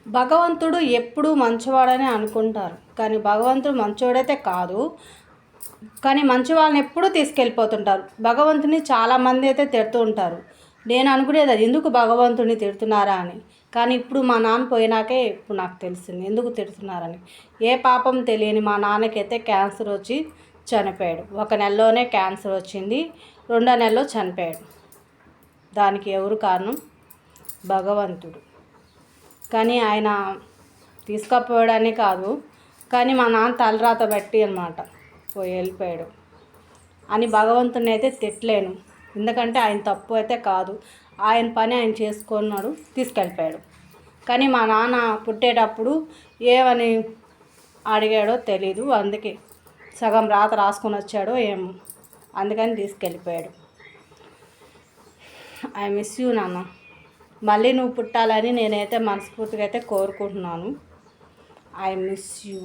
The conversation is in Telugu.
భగవంతుడు ఎప్పుడూ మంచివాడని అనుకుంటారు, కానీ భగవంతుడు మంచివాడైతే కాదు. కానీ మంచి వాళ్ళని ఎప్పుడూ తీసుకెళ్ళిపోతుంటారు. భగవంతుని చాలామంది అయితే తిడుతూ ఉంటారు. నేను అనుకునేది అది, ఎందుకు భగవంతుని తిడుతున్నారా అని. కానీ ఇప్పుడు మా నాన్న పోయినాకే ఇప్పుడు నాకు తెలిసింది ఎందుకు తిడుతున్నారని. ఏ పాపం తెలియని మా నాన్నకైతే క్యాన్సర్ వచ్చి చనిపోయాడు. 1 నెలలోనే క్యాన్సర్ వచ్చింది, 2వ నెలలో చనిపోయాడు. దానికి ఎవరు కారణం? భగవంతుడు. కానీ ఆయన తీసుకపోయాడని కాదు, కానీ మా నాన్న తలరాత బట్టి అనమాట వెళ్ళిపోయాడు అని భగవంతుని అయితే తిట్టలేను. ఎందుకంటే ఆయన తప్పు అయితే కాదు, ఆయన పని ఆయన చేసుకున్నాడు, తీసుకెళ్ళిపోయాడు. కానీ మా నాన్న పుట్టేటప్పుడు ఏమని అడిగాడో తెలీదు, అందుకే సగం రాత రాసుకొని వచ్చాడో ఏమో, అందుకని తీసుకెళ్ళిపోయాడు. ఐ మిస్ యూ నాన్న. మళ్ళీ నువ్వు పుట్టాలని నేనైతే మనస్ఫూర్తిగా అయితే కోరుకుంటున్నాను. I miss you.